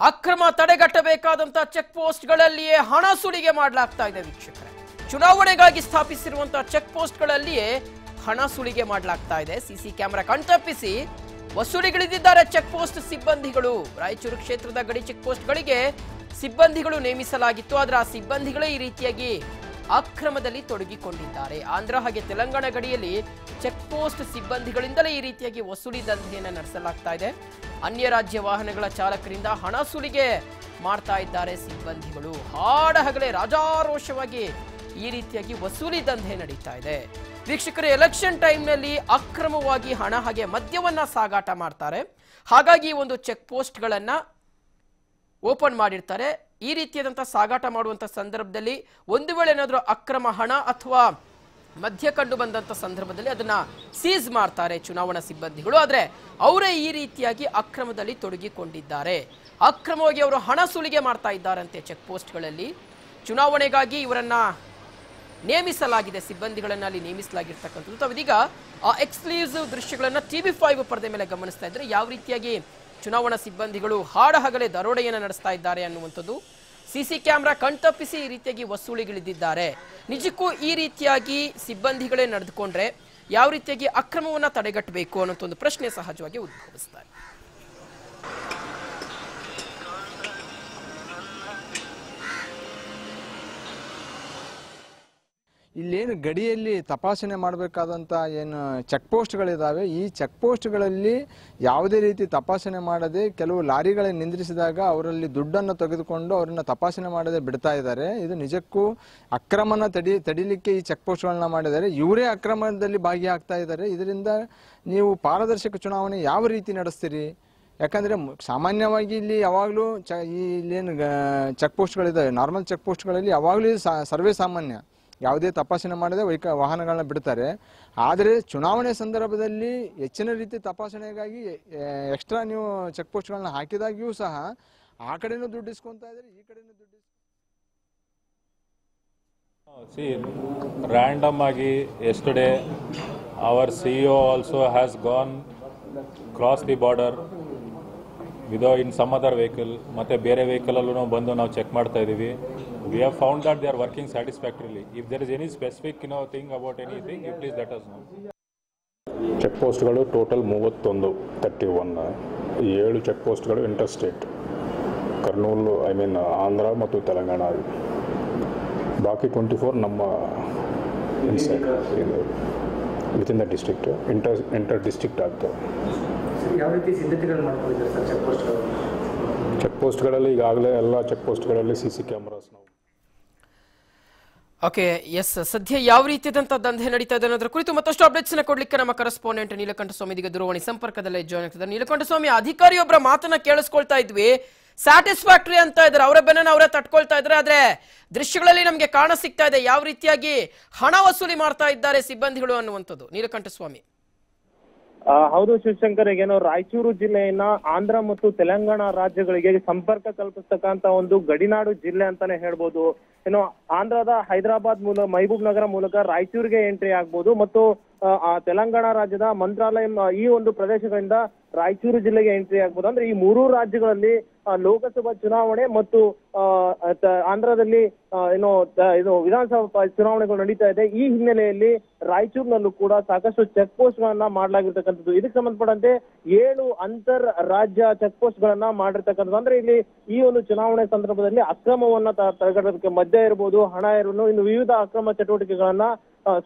ಅಕ್ರಮ ತಡೆಗಟ್ಟಬೇಕಾದಂತ ಚೆಕ್ ಪೋಸ್ಟ್ಗಳಲ್ಲಿಯೇ ಹಣ ಸುಲಿಗೆ ಮಾಡಲಾಗ್ತಾ ಇದೆ ವೀಕ್ಷಕರೇ. ಚುನಾವಣೆಗಾಗಿ ಸ್ಥಾಪಿಸಿರುವಂತಹ ಚೆಕ್ ಪೋಸ್ಟ್ಗಳಲ್ಲಿಯೇ ಹಣ ಸುಲಿಗೆ ಮಾಡಲಾಗ್ತಾ ಇದೆ. ಸಿಸಿ ಕ್ಯಾಮೆರಾ ಕಣ್ತಪ್ಪಿಸಿ ವಸೂಲಿಗಿಳಿದಿದ್ದಾರೆ ಚೆಕ್ ಪೋಸ್ಟ್ ಸಿಬ್ಬಂದಿಗಳು. ರಾಯಚೂರು ಕ್ಷೇತ್ರದ ಗಡಿ ಚೆಕ್ ಪೋಸ್ಟ್ಗಳಿಗೆ ಸಿಬ್ಬಂದಿಗಳು ನೇಮಿಸಲಾಗಿತ್ತು. ಆದರೆ ಆ ಸಿಬ್ಬಂದಿಗಳೇ ಈ ರೀತಿಯಾಗಿ ಅಕ್ರಮದಲ್ಲಿ ತೊಡಗಿಕೊಂಡಿದ್ದಾರೆ. ಆಂಧ್ರ ಹಾಗೆ ತೆಲಂಗಾಣ ಗಡಿಯಲ್ಲಿ ಚೆಕ್ ಪೋಸ್ಟ್ ಸಿಬ್ಬಂದಿಗಳಿಂದಲೇ ಈ ರೀತಿಯಾಗಿ ವಸೂಲಿ ದಂಧೆಯನ್ನು ನಡೆಸಲಾಗ್ತಾ ಇದೆ. ಅನ್ಯ ರಾಜ್ಯ ವಾಹನಗಳ ಚಾಲಕರಿಂದ ಹಣ ಸುಲಿಗೆ ಮಾಡ್ತಾ ಇದ್ದಾರೆ ಸಿಬ್ಬಂದಿಗಳು. ಹಾಡಹಗಲೇ ರಾಜಾರೋಷವಾಗಿ ಈ ರೀತಿಯಾಗಿ ವಸೂಲಿ ದಂಧೆ ನಡೀತಾ ಇದೆ. ವೀಕ್ಷಕರೇ, ಎಲೆಕ್ಷನ್ ಟೈಮ್ನಲ್ಲಿ ಅಕ್ರಮವಾಗಿ ಹಣ ಹಾಗೆ ಮದ್ಯವನ್ನ ಸಾಗಾಟ ಮಾಡ್ತಾರೆ. ಹಾಗಾಗಿ ಒಂದು ಚೆಕ್ ಪೋಸ್ಟ್ಗಳನ್ನ ಓಪನ್ ಮಾಡಿರ್ತಾರೆ. ಈ ರೀತಿಯಾದಂತಹ ಸಾಗಾಟ ಮಾಡುವಂತ ಸಂದರ್ಭದಲ್ಲಿ ಒಂದು ವೇಳೆ ಏನಾದರೂ ಅಕ್ರಮ ಹಣ ಅಥವಾ ಮದ್ಯ ಕಂಡು ಬಂದಂತ ಸಂದರ್ಭದಲ್ಲಿ ಅದನ್ನ ಸೀಸ್ ಮಾಡ್ತಾರೆ ಚುನಾವಣಾ ಸಿಬ್ಬಂದಿಗಳು. ಆದ್ರೆ ಅವರೇ ಈ ರೀತಿಯಾಗಿ ಅಕ್ರಮದಲ್ಲಿ ತೊಡಗಿಕೊಂಡಿದ್ದಾರೆ. ಅಕ್ರಮವಾಗಿ ಅವರು ಹಣ ಸುಲಿಗೆ ಮಾಡ್ತಾ ಇದ್ದಾರಂತೆ ಚೆಕ್ ಪೋಸ್ಟ್ಗಳಲ್ಲಿ. ಚುನಾವಣೆಗಾಗಿ ಇವರನ್ನ ನೇಮಿಸಲಾಗಿದೆ, ಸಿಬ್ಬಂದಿಗಳನ್ನ ಅಲ್ಲಿ ನೇಮಿಸಲಾಗಿರ್ತಕ್ಕಂಥದ್ದು. ತಾವಿದೀಗ ಆ ಎಕ್ಸ್ಕ್ಲೂಸಿವ್ ದೃಶ್ಯಗಳನ್ನ TV5 ಪರದೆ ಮೇಲೆ ಗಮನಿಸ್ತಾ ಇದ್ರೆ ಯಾವ ರೀತಿಯಾಗಿ ಚುನಾವಣಾ ಸಿಬ್ಬಂದಿಗಳು ಹಾಡಹಗಲೇ ದರೋಡೆಯನ್ನು ನಡೆಸ್ತಾ ಇದ್ದಾರೆ ಅನ್ನುವಂಥದ್ದು. ಸಿಸಿ ಕ್ಯಾಮೆರಾ ಕಣ್ತಪ್ಪಿಸಿ ಈ ರೀತಿಯಾಗಿ ವಸೂಲಿಗಿಳಿದಿದ್ದಾರೆ. ನಿಜಕ್ಕೂ ಈ ರೀತಿಯಾಗಿ ಸಿಬ್ಬಂದಿಗಳೇ ನಡೆದುಕೊಂಡ್ರೆ ಯಾವ ರೀತಿಯಾಗಿ ಅಕ್ರಮವನ್ನು ತಡೆಗಟ್ಟಬೇಕು ಅನ್ನೋ ಒಂದು ಪ್ರಶ್ನೆ ಸಹಜವಾಗಿ ಉದ್ಭವಿಸ್ತಾರೆ. ಇಲ್ಲೇನು ಗಡಿಯಲ್ಲಿ ತಪಾಸಣೆ ಮಾಡಬೇಕಾದಂಥ ಏನು ಚೆಕ್ ಪೋಸ್ಟ್ಗಳಿದ್ದಾವೆ, ಈ ಚೆಕ್ ಪೋಸ್ಟ್ಗಳಲ್ಲಿ ಯಾವುದೇ ರೀತಿ ತಪಾಸಣೆ ಮಾಡದೆ ಕೆಲವು ಲಾರಿಗಳನ್ನು ನಿಂದ್ರಿಸಿದಾಗ ಅವರಲ್ಲಿ ದುಡ್ಡನ್ನು ತೆಗೆದುಕೊಂಡು ಅವರನ್ನು ತಪಾಸಣೆ ಮಾಡದೆ ಬಿಡ್ತಾ ಇದ್ದಾರೆ. ಇದು ನಿಜಕ್ಕೂ ಅಕ್ರಮನ ತಡಿಲಿಕ್ಕೆ ಈ ಚೆಕ್ ಪೋಸ್ಟ್ಗಳನ್ನ ಮಾಡಿದ್ದಾರೆ. ಇವರೇ ಅಕ್ರಮದಲ್ಲಿ ಭಾಗಿಯಾಗ್ತಾ ಇದ್ದಾರೆ. ಇದರಿಂದ ನೀವು ಪಾರದರ್ಶಕ ಚುನಾವಣೆ ಯಾವ ರೀತಿ ನಡೆಸ್ತೀರಿ? ಯಾಕಂದರೆ ಸಾಮಾನ್ಯವಾಗಿ ಇಲ್ಲಿ ಯಾವಾಗಲೂ ಇಲ್ಲೇನು ಚೆಕ್ ಪೋಸ್ಟ್ಗಳಿದ್ದಾವೆ, ನಾರ್ಮಲ್ ಚೆಕ್ ಪೋಸ್ಟ್ಗಳಲ್ಲಿ ಯಾವಾಗಲೂ ಸರ್ವೇ ಸಾಮಾನ್ಯ ಯಾವುದೇ ತಪಾಸಣೆ ಮಾಡದೆ ವಾಹನಗಳನ್ನ ಬಿಡ್ತಾರೆ. ಆದರೆ ಚುನಾವಣೆ ಸಂದರ್ಭದಲ್ಲಿ ಹೆಚ್ಚಿನ ರೀತಿ ತಪಾಸಣೆಗಾಗಿ ಎಕ್ಸ್ಟ್ರಾ ನೀವು ಚೆಕ್ ಪೋಸ್ಟ್ಗಳನ್ನ ಹಾಕಿದಾಗಿಯೂ ಸಹ ಆ ಕಡೆನೂ ದುಡ್ಡು ಇಸ್ಕೊಂತಾ ಇದ್ದಾರೆ, ಈ ಕಡೆನೂ ದುಡ್ಡು. Random agi yesterday our CEO also has gone cross the border without in some other vehicle ಮತ್ತೆ ಬೇರೆ ವೆಹಿಕಲ್ ಅಲ್ಲೂ ಬಂದು ನಾವು ಚೆಕ್ ಮಾಡ್ತಾ ಇದೀವಿ. We have found that they are working satisfactorily. If there is any specific thing about anything, you please let us know. Check ಪೋಸ್ಟ್ಗಳು total 31 7 check ಪೋಸ್ಟ್ಗಳು inter state, Kurnool Andhra ಮತ್ತು ತೆಲಂಗಾಣ. ಬಾಕಿ 24 ನಮ್ಮ inside within the district, inter district ಆಗ್ತವೆ. ಯಾವ ರೀತಿ ಸಿದ್ಧತೆಗಳು ಮಾಡ್ಕೊಂಡಿದ್ದಾರೆ ಸರ್ ಚೆಕ್ ಪೋಸ್ಟ್ಗಳು? ಚೆಕ್ ಪೋಸ್ಟ್ಗಳಲ್ಲಿ ಈಗಾಗಲೇ ಎಲ್ಲ ಚೆಕ್ ಪೋಸ್ಟ್ಗಳಲ್ಲಿ CC ಕ್ಯಾಮ್ರಾಸ್ ನಾವು. ಓಕೆ, ಎಸ್, ಸದ್ಯ ಯಾವ ರೀತಿಯಾದಂತಹ ದಂಧೆ ನಡೀತಾ ಇದೆ ಅನ್ನೋದ್ರ ಕುರಿತು ಮತ್ತಷ್ಟು ಅಪ್ಡೇಟ್ಸ್ ಕೊಡ್ಲಿಕ್ಕೆ ನಮ್ಮ ಕರೆಸ್ಪಾಂಡೆಂಟ್ ನೀಲಕಂಠ ಸ್ವಾಮಿ ಇದೀಗ ದೂರವಾಣಿ ಸಂಪರ್ಕದಲ್ಲೇ ಜಾಯ್ನ್ ಆಗ್ತಿದ್ದಾರೆ. ನೀಲಕಂಠ ಸ್ವಾಮಿ, ಅಧಿಕಾರಿಯೊಬ್ಬರ ಮಾತನ್ನ ಕೇಳಿಸ್ಕೊಳ್ತಾ ಇದ್ವಿ, ಸ್ಯಾಟಿಸ್ಫ್ಯಾಕ್ಟರಿ ಅಂತ ಇದ್ದಾರೆ, ಅವರ ಬೆನ್ನನ್ನು ಅವರೇ ತಟ್ಕೊಳ್ತಾ ಇದ್ದಾರೆ. ಆದ್ರೆ ದೃಶ್ಯಗಳಲ್ಲಿ ನಮಗೆ ಕಾಣ ಸಿಗ್ತಾ ಇದೆ ಯಾವ ರೀತಿಯಾಗಿ ಹಣ ವಸೂಲಿ ಮಾಡ್ತಾ ಇದ್ದಾರೆ ಸಿಬ್ಬಂದಿಗಳು ಅನ್ನುವಂಥದ್ದು. ನೀಲಕಂಠ ಸ್ವಾಮಿ. ಹೌದು ಶಿವಶಂಕರ್, ಏನೋ ರಾಯಚೂರು ಜಿಲ್ಲೆಯನ್ನ ಆಂಧ್ರ ಮತ್ತು ತೆಲಂಗಾಣ ರಾಜ್ಯಗಳಿಗೆ ಸಂಪರ್ಕ ಕಲ್ಪಿಸ್ತಕ್ಕಂತ ಒಂದು ಗಡಿನಾಡು ಜಿಲ್ಲೆ ಅಂತಾನೆ ಹೇಳ್ಬೋದು. ಏನೋ ಆಂಧ್ರದ ಹೈದರಾಬಾದ್ ಮಹಬೂಬ್ ನಗರ ಮೂಲಕ ರಾಯಚೂರಿಗೆ ಎಂಟ್ರಿ ಆಗ್ಬೋದು ಮತ್ತು ತೆಲಂಗಾಣ ರಾಜ್ಯದ ಮಂತ್ರಾಲಯ ಈ ಒಂದು ಪ್ರದೇಶಗಳಿಂದ ರಾಯಚೂರು ಜಿಲ್ಲೆಗೆ ಎಂಟ್ರಿ ಆಗ್ಬೋದು. ಅಂದ್ರೆ ಈ ಮೂರೂ ರಾಜ್ಯಗಳಲ್ಲಿ ಲೋಕಸಭಾ ಚುನಾವಣೆ ಮತ್ತು ಆಂಧ್ರದಲ್ಲಿ ಇದು ವಿಧಾನಸಭಾ ಚುನಾವಣೆಗಳು ನಡೀತಾ ಇದೆ. ಈ ಹಿನ್ನೆಲೆಯಲ್ಲಿ ರಾಯಚೂರಿನಲ್ಲೂ ಕೂಡ ಸಾಕಷ್ಟು ಚೆಕ್ ಪೋಸ್ಟ್ ಗಳನ್ನ ಮಾಡಲಾಗಿರ್ತಕ್ಕಂಥದ್ದು. ಇದಕ್ಕೆ ಸಂಬಂಧಪಟ್ಟಂತೆ 7 ಅಂತರ್ ರಾಜ್ಯ ಚೆಕ್ ಪೋಸ್ಟ್ ಗಳನ್ನ ಮಾಡಿರ್ತಕ್ಕಂಥದ್ದು. ಅಂದ್ರೆ ಇಲ್ಲಿ ಈ ಒಂದು ಚುನಾವಣೆ ಸಂದರ್ಭದಲ್ಲಿ ಅಕ್ರಮವನ್ನ ತಡೆಗಟ್ಟೋದಕ್ಕೆ ಮದ್ಯ ಇರ್ಬೋದು, ಹಣ ಇರ್ಬೋದು, ಇನ್ನು ವಿವಿಧ ಅಕ್ರಮ ಚಟುವಟಿಕೆಗಳನ್ನ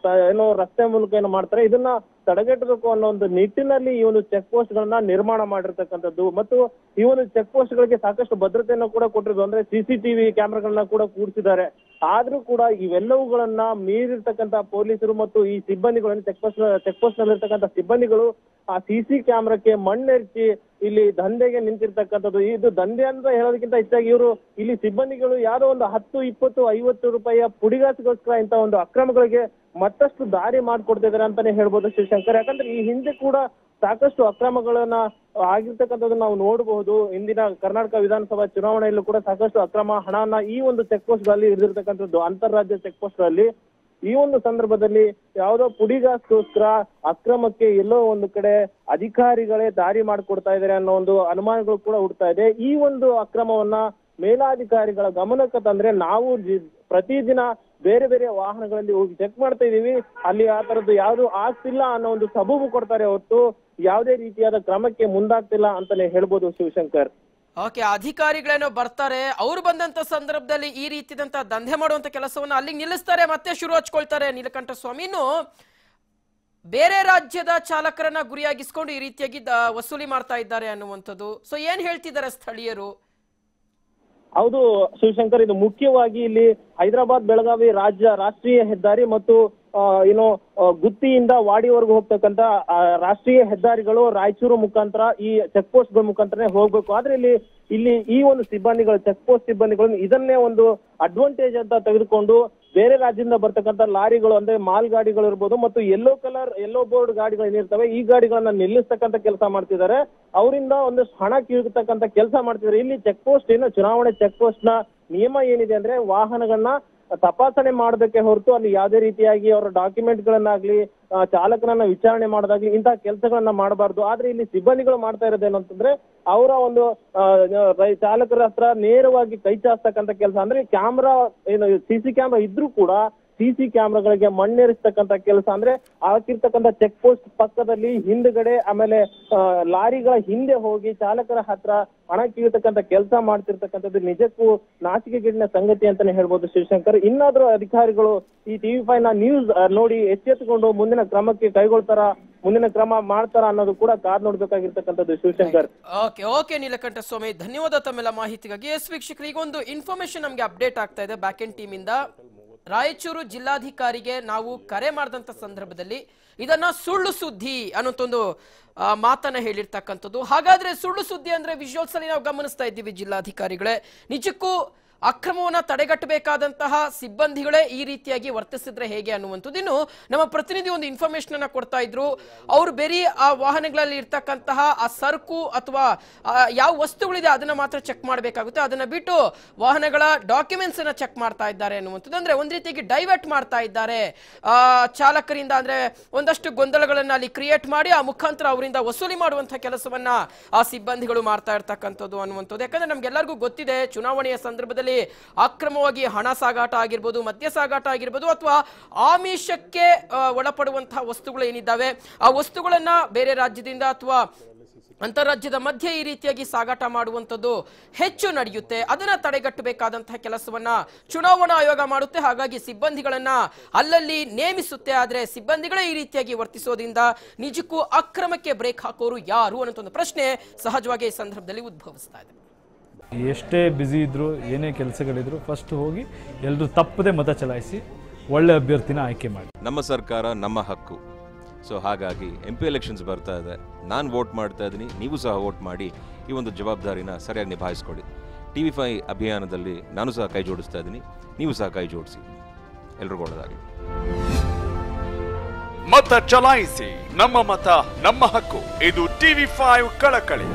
ರಸ್ತೆ ಮೂಲಕ ಮಾಡ್ತಾರೆ. ಇದನ್ನ ತಡೆಗಟ್ಟಬೇಕು ಅನ್ನೋ ಒಂದು ನಿಟ್ಟಿನಲ್ಲಿ ಈ ಒಂದು ಚೆಕ್ ಪೋಸ್ಟ್ ಗಳನ್ನ ನಿರ್ಮಾಣ ಮಾಡಿರ್ತಕ್ಕಂಥದ್ದು. ಮತ್ತು ಈ ಒಂದು ಚೆಕ್ ಪೋಸ್ಟ್ ಗಳಿಗೆ ಸಾಕಷ್ಟು ಭದ್ರತೆಯನ್ನು ಕೂಡ ಕೊಟ್ಟಿರೋದು. ಅಂದ್ರೆ CCTV ಕ್ಯಾಮೆರಾಗಳನ್ನ ಕೂಡ ಕೂಡಿಸಿದ್ದಾರೆ. ಆದ್ರೂ ಕೂಡ ಇವೆಲ್ಲವುಗಳನ್ನ ಮೀರಿರ್ತಕ್ಕಂಥ ಪೊಲೀಸರು ಮತ್ತು ಈ ಸಿಬ್ಬಂದಿಗಳನ್ನು ಚೆಕ್ ಪೋಸ್ಟ್ ನಲ್ಲಿರ್ತಕ್ಕಂಥ ಸಿಬ್ಬಂದಿಗಳು ಆ CC ಕ್ಯಾಮೆರಾಕ್ಕೆ ಮಣ್ಣೆರಚಿ ಇಲ್ಲಿ ದಂಧೆಗೆ ನಿಂತಿರ್ತಕ್ಕಂಥದ್ದು. ಇದು ದಂಧೆ ಅಂತ ಹೇಳೋದಕ್ಕಿಂತ ಹೆಚ್ಚಾಗಿ ಇವರು ಇಲ್ಲಿ ಸಿಬ್ಬಂದಿಗಳು ಯಾವ್ದೋ ಒಂದು 10, 20, 50 ರೂಪಾಯಿಯ ಪುಡಿಗಾಸಿಗೋಸ್ಕರ ಇಂಥ ಒಂದು ಅಕ್ರಮಗಳಿಗೆ ಮತ್ತಷ್ಟು ದಾರಿ ಮಾಡ್ಕೊಡ್ತಾ ಇದ್ದಾರೆ ಅಂತಾನೆ ಹೇಳ್ಬೋದು ಶಿವಶಂಕರ್. ಯಾಕಂದ್ರೆ ಈ ಹಿಂದೆ ಕೂಡ ಸಾಕಷ್ಟು ಅಕ್ರಮಗಳನ್ನ ಆಗಿರ್ತಕ್ಕಂಥದ್ದನ್ನ ನಾವು ನೋಡಬಹುದು. ಇಂದಿನ ಕರ್ನಾಟಕ ವಿಧಾನಸಭಾ ಚುನಾವಣೆಯಲ್ಲೂ ಕೂಡ ಸಾಕಷ್ಟು ಅಕ್ರಮ ಹಣನ ಈ ಒಂದು ಚೆಕ್ ಪೋಸ್ಟ್ ಗಳಲ್ಲಿ ಹಿಡಿದಿರ್ತಕ್ಕಂಥದ್ದು, ಅಂತಾರಾಜ್ಯ ಚೆಕ್ ಪೋಸ್ಟ್ ಗಳಲ್ಲಿ. ಈ ಒಂದು ಸಂದರ್ಭದಲ್ಲಿ ಯಾವುದೋ ಪುಡಿಗಾಸ್ಗೋಸ್ಕರ ಅಕ್ರಮಕ್ಕೆ ಎಲ್ಲೋ ಒಂದು ಕಡೆ ಅಧಿಕಾರಿಗಳೇ ದಾರಿ ಮಾಡಿಕೊಡ್ತಾ ಇದ್ದಾರೆ ಅನ್ನೋ ಒಂದು ಅನುಮಾನಗಳು ಕೂಡ ಹುಡ್ತಾ ಇದೆ. ಈ ಒಂದು ಅಕ್ರಮವನ್ನ ಮೇಲಾಧಿಕಾರಿಗಳ ಗಮನಕ್ಕೆ ತಂದ್ರೆ ನಾವು ಪ್ರತಿದಿನ ಬೇರೆ ಬೇರೆ ವಾಹನಗಳಲ್ಲಿ ಹೋಗಿ ಚೆಕ್ ಮಾಡ್ತಾ ಇದೀವಿ, ಅಲ್ಲಿ ಆ ತರದ್ದು ಯಾವ್ದು ಆಗ್ತಿಲ್ಲ ಅನ್ನೋ ಒಂದು ಸಬೂಬು ಕೊಡ್ತಾರೆ ಹೊರತು ಯಾವುದೇ ರೀತಿಯಾದ ಕ್ರಮಕ್ಕೆ ಮುಂದಾಗ್ತಿಲ್ಲ ಅಂತಾನೆ ಹೇಳ್ಬೋದು ಶಿವಶಂಕರ್. ಓಕೆ, ಅಧಿಕಾರಿಗಳೇನೋ ಬರ್ತಾರೆ, ಅವ್ರು ಬಂದಂತ ಸಂದರ್ಭದಲ್ಲಿ ಈ ರೀತಿದಂತ ದಂಧೆ ಮಾಡುವಂತ ಕೆಲಸವನ್ನ ಅಲ್ಲಿಗೆ ನಿಲ್ಲಿಸ್ತಾರೆ, ಮತ್ತೆ ಶುರು ಹಚ್ಕೊಳ್ತಾರೆ. ನೀಲಕಂಠ ಸ್ವಾಮಿ, ಇನ್ನು ಬೇರೆ ರಾಜ್ಯದ ಚಾಲಕರನ್ನ ಗುರಿಯಾಗಿಸ್ಕೊಂಡು ಈ ರೀತಿಯಾಗಿ ವಸೂಲಿ ಮಾಡ್ತಾ ಇದ್ದಾರೆ ಅನ್ನುವಂಥದ್ದು. ಸೊ ಏನ್ ಹೇಳ್ತಿದ್ದಾರೆ ಸ್ಥಳೀಯರು? ಹೌದು ಶಿವಶಂಕರ್, ಇದು ಮುಖ್ಯವಾಗಿ ಇಲ್ಲಿ ಹೈದರಾಬಾದ್ ಬೆಳಗಾವಿ ರಾಷ್ಟ್ರೀಯ ಹೆದ್ದಾರಿ ಮತ್ತು ಗುತ್ತಿಯಿಂದ ವಾಡಿವರೆಗೂ ಹೋಗ್ತಕ್ಕಂತ ರಾಷ್ಟ್ರೀಯ ಹೆದ್ದಾರಿಗಳು ರಾಯಚೂರು ಮುಖಾಂತರ ಈ ಚೆಕ್ ಪೋಸ್ಟ್ ಗಳ ಮುಖಾಂತರನೇ ಹೋಗ್ಬೇಕು. ಆದ್ರೆ ಇಲ್ಲಿ ಈ ಒಂದು ಸಿಬ್ಬಂದಿಗಳು, ಚೆಕ್ ಪೋಸ್ಟ್ ಸಿಬ್ಬಂದಿಗಳು ಇದನ್ನೇ ಒಂದು ಅಡ್ವಾಂಟೇಜ್ ಅಂತ ತೆಗೆದುಕೊಂಡು ಬೇರೆ ರಾಜ್ಯದಿಂದ ಬರ್ತಕ್ಕಂಥ ಲಾರಿಗಳು ಅಂದ್ರೆ ಮಾಲ್ ಗಾಡಿಗಳು ಇರ್ಬೋದು ಮತ್ತು ಯೆಲ್ಲೋ ಬೋರ್ಡ್ ಗಾಡಿಗಳು ಏನಿರ್ತವೆ ಈ ಗಾಡಿಗಳನ್ನ ನಿಲ್ಲಿಸ್ತಕ್ಕಂಥ ಕೆಲಸ ಮಾಡ್ತಿದ್ದಾರೆ. ಅವರಿಂದ ಒಂದಷ್ಟು ಹಣ ಕೀಳ್ತಕ್ಕಂಥ ಕೆಲಸ ಮಾಡ್ತಿದ್ದಾರೆ. ಇಲ್ಲಿ ಚೆಕ್ ಪೋಸ್ಟ್ ಚುನಾವಣೆ ಚೆಕ್ ಪೋಸ್ಟ್ ನ ನಿಯಮ ಏನಿದೆ ಅಂದ್ರೆ ವಾಹನಗಳನ್ನ ತಪಾಸಣೆ ಮಾಡೋದಕ್ಕೆ ಹೊರತು ಅಲ್ಲಿ ಯಾವುದೇ ರೀತಿಯಾಗಿ ಅವರ ಡಾಕ್ಯುಮೆಂಟ್ ಗಳನ್ನಾಗ್ಲಿ ಚಾಲಕನನ್ನ ವಿಚಾರಣೆ ಮಾಡೋದಾಗ್ಲಿ ಇಂತಹ ಕೆಲಸಗಳನ್ನ ಮಾಡಬಾರ್ದು. ಆದ್ರೆ ಇಲ್ಲಿ ಸಿಬ್ಬಂದಿಗಳು ಮಾಡ್ತಾ ಇರೋದೇನಂತಂದ್ರೆ ಅವರ ಒಂದು ಚಾಲಕರ ಹತ್ರ ನೇರವಾಗಿ ಕೈ ಚಾಸ್ತಕ್ಕಂಥ ಕೆಲಸ. ಅಂದ್ರೆ ಕ್ಯಾಮ್ರಾ ಸಿಸಿ ಕ್ಯಾಮ್ರಾ ಇದ್ರೂ ಕೂಡ ಸಿಸಿ ಕ್ಯಾಮ್ರಾಗಳಿಗೆ ಮಣ್ಣೇರಿಸ್ತಕ್ಕಂಥ ಕೆಲಸ. ಅಂದ್ರೆ ಹಾಕಿರ್ತಕ್ಕಂಥ ಚೆಕ್ ಪೋಸ್ಟ್ ಪಕ್ಕದಲ್ಲಿ ಹಿಂದ್ಗಡೆ ಆಮೇಲೆ ಲಾರಿಗಳ ಹಿಂದೆ ಹೋಗಿ ಚಾಲಕರ ಹತ್ರ ಹಣ ಕೀಳ್ತಕ್ಕಂಥ ಕೆಲಸ ಮಾಡ್ತಿರ್ತಕ್ಕಂಥದ್ದು ನಿಜಕ್ಕೂ ನಾಚಿಕೆಗೇಡಿನ ಸಂಗತಿ ಅಂತಾನೆ ಹೇಳ್ಬೋದು ಶಿವಶಂಕರ್. ಇನ್ನಾದ್ರೂ ಅಧಿಕಾರಿಗಳು ಈ TV5 ನ ನ್ಯೂಸ್ ನೋಡಿ ಎಚ್ಚೆತ್ತುಕೊಂಡು ಮುಂದಿನ ಕ್ರಮಕ್ಕೆ ಕೈಗೊಳ್ತಾರ, ಮುಂದಿನ ಕ್ರಮ ಮಾಡ್ತಾರ ಅನ್ನೋದು ಕೂಡ ಕಾದ್ ನೋಡ್ಬೇಕಾಗಿರ್ತಕ್ಕಂಥದ್ದು ಶಿವಶಂಕರ್. ಓಕೆ ನೀಲಕಂಠ ಸ್ವಾಮಿ, ಧನ್ಯವಾದ ತಮ್ಮೆಲ್ಲ ಮಾಹಿತಿಗಾಗಿ. ವೀಕ್ಷಕರು, ಈಗ ಒಂದು ಇನ್ಫಾರ್ಮೇಶನ್ ನಮ್ಗೆ ಅಪ್ಡೇಟ್ ಆಗ್ತಾ ಇದೆ ಬ್ಯಾಕ್ ಎಂಡ್ ಟೀಮ್ ಇಂದ. ರಾಯಚೂರು ಜಿಲ್ಲಾಧಿಕಾರಿಗೆ ನಾವು ಕರೆ ಮಾಡಿದಂತ ಸಂದರ್ಭದಲ್ಲಿ ಇದನ್ನ ಸುಳ್ಳು ಸುದ್ದಿ ಅನ್ನೋಂತೊಂದು ಮಾತನ್ನ ಹೇಳಿರ್ತಕ್ಕಂಥದ್ದು. ಹಾಗಾದ್ರೆ ಸುಳ್ಳು ಸುದ್ದಿ ಅಂದ್ರೆ ವಿಜುವಲ್ಸ್ ಅಲ್ಲಿ ನಾವು ಗಮನಿಸ್ತಾ ಇದ್ದೀವಿ, ಜಿಲ್ಲಾಧಿಕಾರಿಗಳೇ ನಿಜಕ್ಕೂ ಅಕ್ರಮವನ್ನ ತಡೆಗಟ್ಟಬೇಕಾದಂತಹ ಸಿಬ್ಬಂದಿಗಳೇ ಈ ರೀತಿಯಾಗಿ ವರ್ತಿಸಿದ್ರೆ ಹೇಗೆ ಅನ್ನುವಂಥದ್ದು. ಇನ್ನು ನಮ್ಮ ಪ್ರತಿನಿಧಿ ಒಂದು ಇನ್ಫಾರ್ಮೇಶನ್ ಅನ್ನ ಕೊಡ್ತಾ ಇದ್ರು. ಅವರು ಬೇರೆ ಆ ವಾಹನಗಳಲ್ಲಿ ಇರ್ತಕ್ಕಂತಹ ಆ ಸರಕು ಅಥವಾ ಯಾವ ವಸ್ತುಗಳಿದೆ ಅದನ್ನ ಮಾತ್ರ ಚೆಕ್ ಮಾಡಬೇಕಾಗುತ್ತೆ, ಅದನ್ನ ಬಿಟ್ಟು ವಾಹನಗಳ ಡಾಕ್ಯುಮೆಂಟ್ಸ್ ಅನ್ನ ಚೆಕ್ ಮಾಡ್ತಾ ಇದ್ದಾರೆ ಅನ್ನುವಂಥದ್ದು. ಅಂದ್ರೆ ಒಂದ್ ರೀತಿಯಾಗಿ ಡೈವರ್ಟ್ ಮಾಡ್ತಾ ಇದ್ದಾರೆ ಚಾಲಕರಿಂದ. ಅಂದ್ರೆ ಒಂದಷ್ಟು ಗೊಂದಲಗಳನ್ನ ಅಲ್ಲಿ ಕ್ರಿಯೇಟ್ ಮಾಡಿ ಆ ಮುಖಾಂತರ ಅವರಿಂದ ವಸೂಲಿ ಮಾಡುವಂತಹ ಕೆಲಸವನ್ನ ಆ ಸಿಬ್ಬಂದಿಗಳು ಮಾಡ್ತಾ ಇರ್ತಕ್ಕಂಥದ್ದು ಅನ್ನುವಂಥದ್ದು. ಯಾಕಂದ್ರೆ ನಮ್ಗೆಲ್ಲರಿಗೂ ಗೊತ್ತಿದೆ, ಚುನಾವಣೆಯ ಸಂದರ್ಭದಲ್ಲಿ ಅಕ್ರಮವಾಗಿ ಹಣ ಸಾಗಾಟ ಆಗಿರ್ಬೋದು, ಮದ್ಯ ಸಾಗಾಟ ಆಗಿರ್ಬೋದು, ಅಥವಾ ಆಮಿಷಕ್ಕೆ ಒಳಪಡುವಂತಹ ವಸ್ತುಗಳು ಏನಿದ್ದಾವೆ ಆ ವಸ್ತುಗಳನ್ನ ಬೇರೆ ರಾಜ್ಯದಿಂದ ಅಥವಾ ಅಂತಾರಾಜ್ಯದ ಮಧ್ಯೆ ಈ ರೀತಿಯಾಗಿ ಸಾಗಾಟ ಮಾಡುವಂಥದ್ದು ಹೆಚ್ಚು ನಡೆಯುತ್ತೆ. ಅದನ್ನ ತಡೆಗಟ್ಟಬೇಕಾದಂತಹ ಕೆಲಸವನ್ನ ಚುನಾವಣಾ ಆಯೋಗ ಮಾಡುತ್ತೆ. ಹಾಗಾಗಿ ಸಿಬ್ಬಂದಿಗಳನ್ನ ಅಲ್ಲಲ್ಲಿ ನೇಮಿಸುತ್ತೆ. ಆದ್ರೆ ಸಿಬ್ಬಂದಿಗಳೇ ಈ ರೀತಿಯಾಗಿ ವರ್ತಿಸೋದ್ರಿಂದ ನಿಜಕ್ಕೂ ಅಕ್ರಮಕ್ಕೆ ಬ್ರೇಕ್ ಹಾಕೋರು ಯಾರು ಅನ್ನೋ ಒಂದು ಪ್ರಶ್ನೆ ಸಹಜವಾಗಿ ಈ ಸಂದರ್ಭದಲ್ಲಿ ಉದ್ಭವಿಸ್ತಾ ಇದೆ. ಎಷ್ಟೇ ಬ್ಯುಸಿ ಇದ್ದರೂ ಏನೇ ಕೆಲಸಗಳಿದ್ರು ಫಸ್ಟ್ ಹೋಗಿ ಎಲ್ಲರೂ ತಪ್ಪದೆ ಮತ ಚಲಾಯಿಸಿ ಒಳ್ಳೆ ಅಭ್ಯರ್ಥಿನ ಆಯ್ಕೆ ಮಾಡಿ. ನಮ್ಮ ಸರ್ಕಾರ ನಮ್ಮ ಹಕ್ಕು. ಸೊ ಹಾಗಾಗಿ MP ಎಲೆಕ್ಷನ್ಸ್ ಬರ್ತಾ ಇದೆ, ನಾನು ವೋಟ್ ಮಾಡ್ತಾ ಇದ್ದೀನಿ, ನೀವು ಸಹ ವೋಟ್ ಮಾಡಿ ಈ ಒಂದು ಜವಾಬ್ದಾರಿನ ಸರಿಯಾಗಿ ನಿಭಾಯಿಸ್ಕೊಳ್ಳಿ. TV5 ಅಭಿಯಾನದಲ್ಲಿ ನಾನು ಸಹ ಕೈ ಜೋಡಿಸ್ತಾ ಇದ್ದೀನಿ, ನೀವು ಸಹ ಕೈ ಜೋಡಿಸಿ. ಎಲ್ರಿಗೂ ಒಳ್ಳೆಯದಾಗಲಿ. ಮತ ಚಲಾಯಿಸಿ, ನಮ್ಮ ಮತ ನಮ್ಮ ಹಕ್ಕು. ಇದು TV5 ಕಳಕಳಿ.